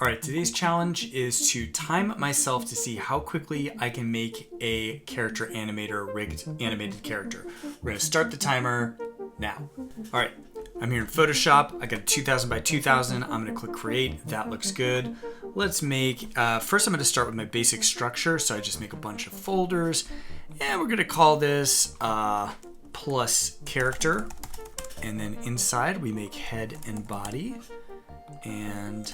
All right, today's challenge is to time myself to see how quickly I can make a character animator rigged animated character. We're gonna start the timer now. All right, I'm here in Photoshop. I got a 2000 by 2000. I'm gonna click create. That looks good. Let's make, first I'm gonna start with my basic structure. So I just make a bunch of folders and we're gonna call this plus character. And then inside we make head and body. And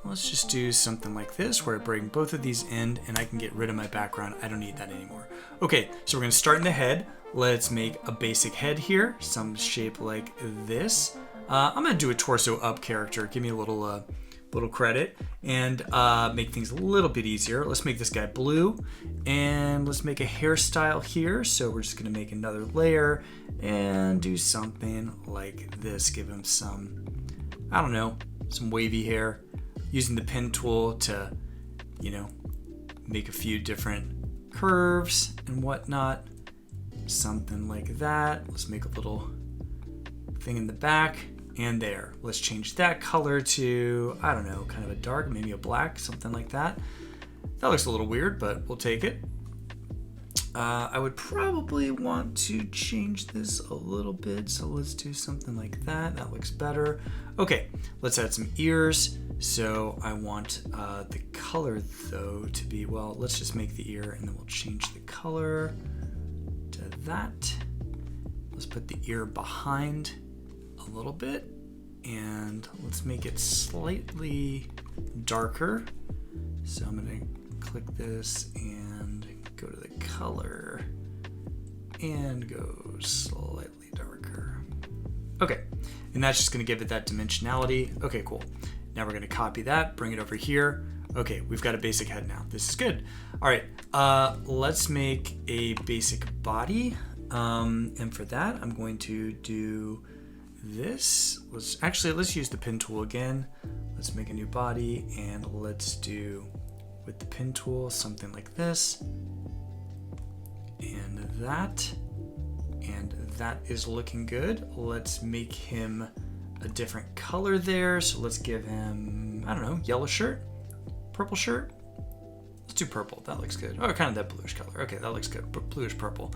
let's just do something like this where I bring both of these in and I can get rid of my background. I don't need that anymore. Okay, so we're gonna start in the head. Let's make a basic head here, some shape like this. I'm gonna do a torso up character. Give me a little credit and make things a little bit easier. Let's make this guy blue and let's make a hairstyle here. So we're just gonna make another layer and do something like this. Give him some, I don't know, some wavy hair. Using the pen tool to, make a few different curves and whatnot. Something like that. Let's make a little thing in the back and there. Let's change that color to, I don't know, kind of a dark, maybe a black, something like that. That looks a little weird, but we'll take it. I would probably want to change this a little bit. So let's do something like that. That looks better. Okay, let's add some ears. So I want the color though to be, well, let's just make the ear and then we'll change the color to that. Let's put the ear behind a little bit and let's make it slightly darker. So I'm gonna click this and go to the color and go slightly darker. Okay, and that's just gonna give it that dimensionality. Okay, cool. Now we're gonna copy that, bring it over here. Okay, we've got a basic head now. This is good. All right, let's make a basic body. And for that, I'm going to do this. Let's use the pen tool again. Let's make a new body and let's do with the pen tool something like this. And that is looking good. Let's make him a different color there. So let's give him, I don't know, yellow shirt, purple shirt. Let's do purple. That looks good. Oh, kind of that bluish color. Okay, that looks good. Bluish purple.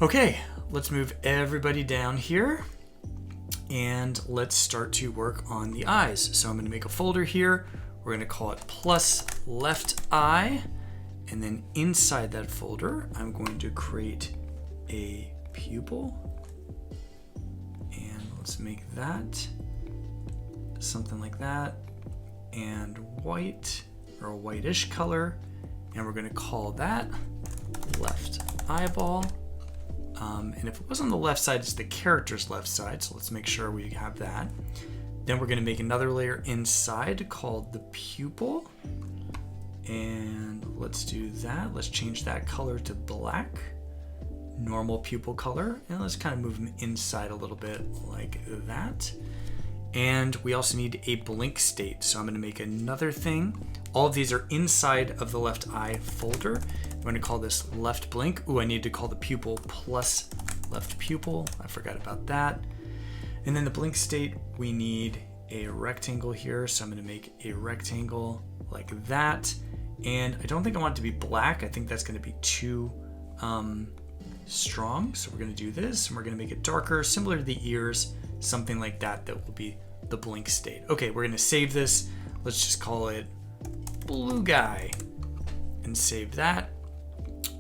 Okay, let's move everybody down here and let's start to work on the eyes. So I'm going to make a folder here. We're going to call it plus left eye. And then inside that folder, I'm going to create a pupil. And let's make that something like that. And white or a whitish color. And we're going to call that left eyeball. And if it was on the left side, it's the character's left side. So let's make sure we have that. Then we're going to make another layer inside called the pupil. And let's do that. Let's change that color to black, normal pupil color. And let's kind of move them inside a little bit like that. And we also need a blink state. So I'm going to make another thing. All of these are inside of the left eye folder. I'm going to call this left blink. Ooh, I need to call the pupil plus left pupil. I forgot about that. And then the blink state, we need a rectangle here. So I'm going to make a rectangle like that. And I don't think I want it to be black. I think that's going to be too strong. So we're going to do this and we're going to make it darker, similar to the ears, something like that. That will be the blink state. Okay, we're going to save this. Let's just call it blue guy and save that.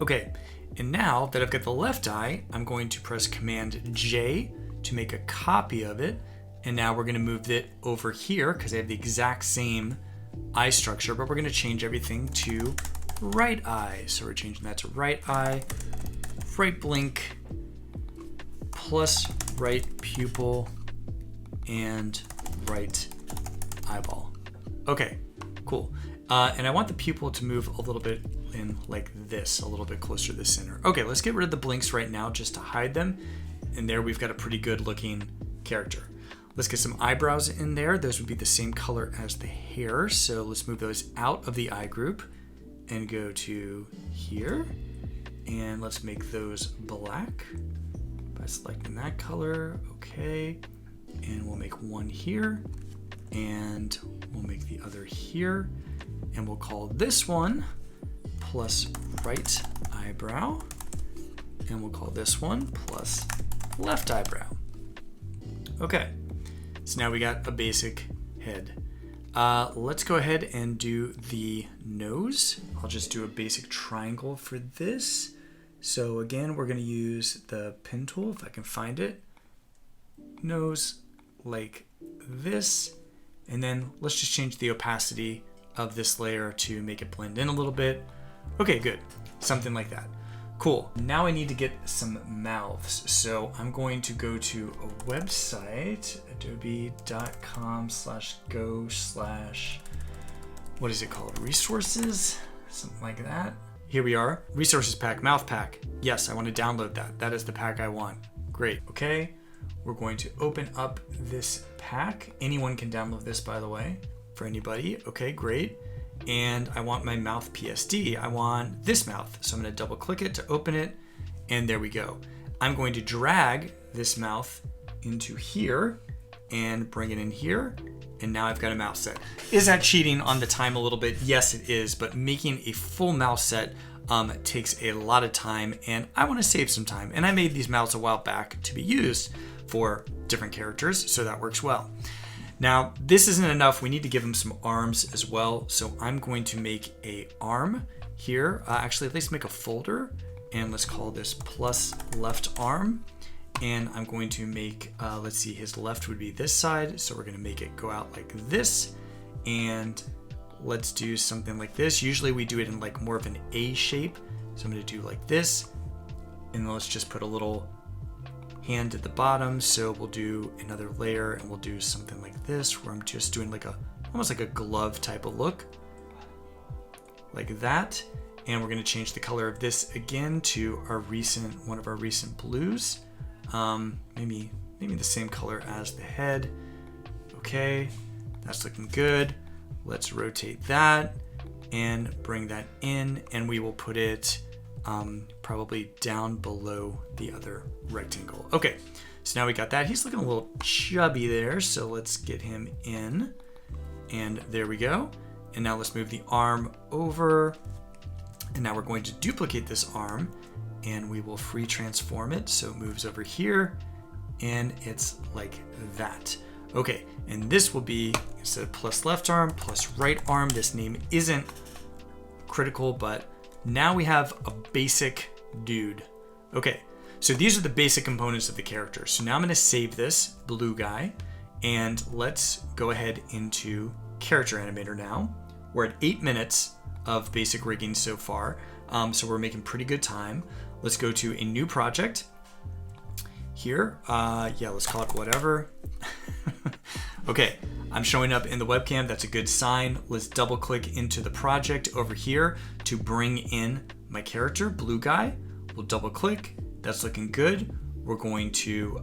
Okay, and now that I've got the left eye, I'm going to press Command J to make a copy of it. And now we're going to move it over here because I have the exact same eye structure, but we're going to change everything to right eye. So we're changing that to right eye, right blink, plus right pupil, and right eyeball. Okay, cool. And I want the pupil to move a little bit in like this, a little bit closer to the center. Okay, let's get rid of the blinks right now just to hide them. And there we've got a pretty good looking character. Let's get some eyebrows in there. Those would be the same color as the hair. So let's move those out of the eye group and go to here. And let's make those black by selecting that color. Okay. And we'll make one here and we'll make the other here, and we'll call this one plus right eyebrow, and we'll call this one plus left eyebrow. Okay, so now we got a basic head. Let's go ahead and do the nose. I'll just do a basic triangle for this. So again, we're going to use the pen tool if I can find it. Nose like this, and then let's just change the opacity of this layer to make it blend in a little bit. Okay, good. Something like that. Cool. Now I need to get some mouths. So I'm going to go to a website, adobe.com/go/ what is it called? Resources? Something like that. Here we are. Resources pack, mouth pack. Yes, I want to download that. That is the pack I want. Great. Okay. We're going to open up this pack. Anyone can download this, by the way, for anybody. Okay, great. And I want my mouth PSD. I want this mouth. So I'm going to double click it to open it. And there we go. I'm going to drag this mouth into here and bring it in here. And now I've got a mouth set. Is that cheating on the time a little bit? Yes, it is. But making a full mouth set takes a lot of time, and I want to save some time. And I made these mouths a while back to be used for different characters, so that works well. Now, this isn't enough. We need to give them some arms as well. So I'm going to make a arm here. Actually, let's make a folder, and let's call this plus left arm. And I'm going to make, let's see, his left would be this side. So we're going to make it go out like this. And let's do something like this. Usually we do it in like more of an A shape. So I'm going to do like this. And then let's just put a little hand at the bottom. So we'll do another layer, and we'll do something like this, where I'm just doing like almost like a glove type of look, like that. And we're going to change the color of this again to one of our recent blues. Maybe the same color as the head. Okay, that's looking good. Let's rotate that and bring that in, and we will put it probably down below the other rectangle. Okay, so now we got that. He's looking a little chubby there, so let's get him in, and there we go. And now let's move the arm over, and now we're going to duplicate this arm, and we will free transform it so it moves over here, and it's like that. Okay, and this will be, instead of plus left arm, plus right arm. This name isn't critical, but now we have a basic dude. Okay, so these are the basic components of the character. So now I'm going to save this blue guy, and let's go ahead into Character Animator now. We're at 8 minutes of basic rigging so far, so we're making pretty good time. Let's go to a new project here. Yeah, let's call it whatever. Okay, I'm showing up in the webcam. That's a good sign. Let's double click into the project over here to bring in my character, blue guy. We'll double click. That's looking good. We're going to,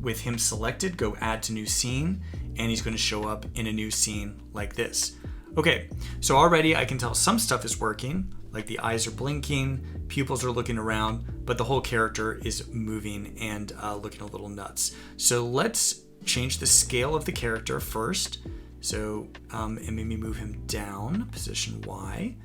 with him selected, go add to new scene, and he's going to show up in a new scene like this. Okay, so already I can tell some stuff is working, like the eyes are blinking, pupils are looking around, but the whole character is moving and looking a little nuts. So let's change the scale of the character first. So, and maybe move him down, position Y.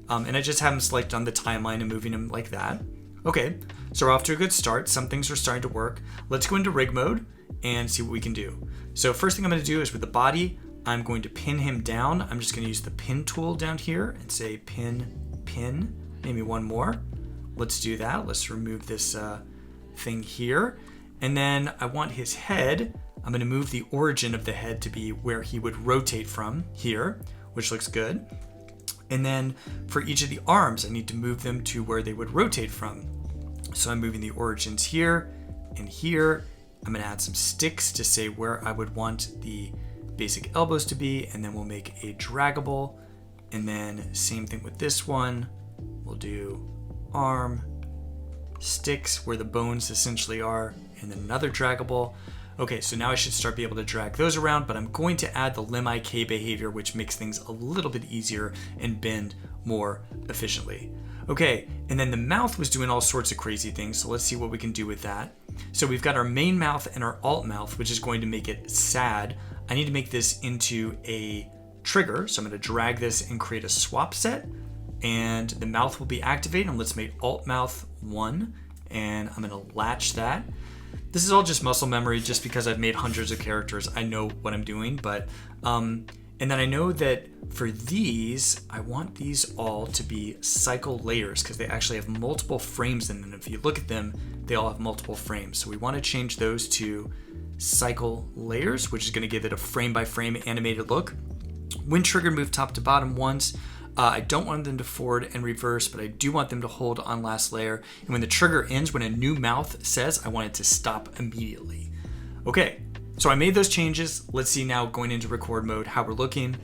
And I just have him select on the timeline and moving him like that. Okay, so we're off to a good start. Some things are starting to work. Let's go into rig mode and see what we can do. So first thing I'm going to do is with the body, I'm going to pin him down. I'm just going to use the pin tool down here and say pin, maybe one more. Let's do that. Let's remove this thing here. And then I want his head. I'm going to move the origin of the head to be where he would rotate from here, which looks good. And then for each of the arms, I need to move them to where they would rotate from. So I'm moving the origins here and here. I'm going to add some sticks to say where I would want the basic elbows to be, and then we'll make a draggable. And then same thing with this one. We'll do arm, sticks where the bones essentially are, and then another draggable. Okay, so now I should start being able to drag those around, but I'm going to add the lim IK behavior, which makes things a little bit easier and bend more efficiently. Okay, and then the mouth was doing all sorts of crazy things, so let's see what we can do with that. So we've got our main mouth and our alt mouth, which is going to make it sad. I need to make this into a trigger. So I'm going to drag this and create a swap set, and the mouth will be activated. And let's make alt mouth 1, and I'm going to latch that. This is all just muscle memory, just because I've made hundreds of characters. I know what I'm doing, but and then I know that for these, I want these all to be cycle layers because they actually have multiple frames in them. If you look at them, they all have multiple frames. So we want to change those to cycle layers, which is going to give it a frame by frame animated look. When triggered, move top to bottom once. I don't want them to forward and reverse, but I do want them to hold on last layer. And when the trigger ends, when a new mouth says, I want it to stop immediately. Okay, so I made those changes. Let's see now, going into record mode, how we're looking.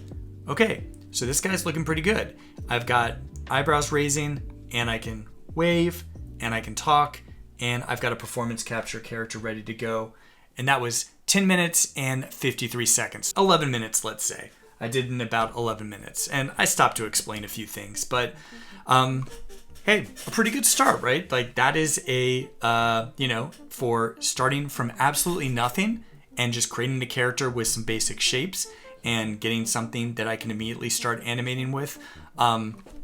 Okay, so this guy's looking pretty good. I've got eyebrows raising, and I can wave, and I can talk, and I've got a performance capture character ready to go. And that was 10 minutes and 53 seconds. 11 minutes, let's say. I did in about 11 minutes, and I stopped to explain a few things, but hey, a pretty good start, right? Like that is a, for starting from absolutely nothing and just creating a character with some basic shapes and getting something that I can immediately start animating with.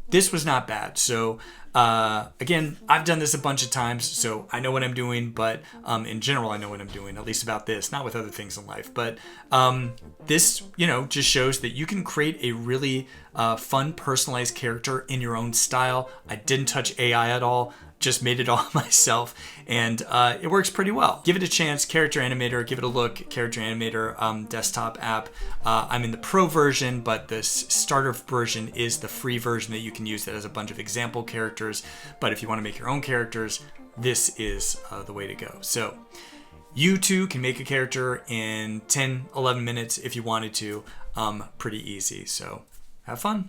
This was not bad. So again, I've done this a bunch of times, so I know what I'm doing, but in general, I know what I'm doing, at least about this, not with other things in life. But this, just shows that you can create a really fun, personalized character in your own style. I didn't touch AI at all, just made it all myself, and it works pretty well. Give it a chance, Character Animator, give it a look, Character Animator desktop app. I'm in the pro version, but the starter version is the free version that you can use that has a bunch of example characters. But if you want to make your own characters, this is the way to go. So you too can make a character in 10, 11 minutes if you wanted to. Pretty easy, so have fun.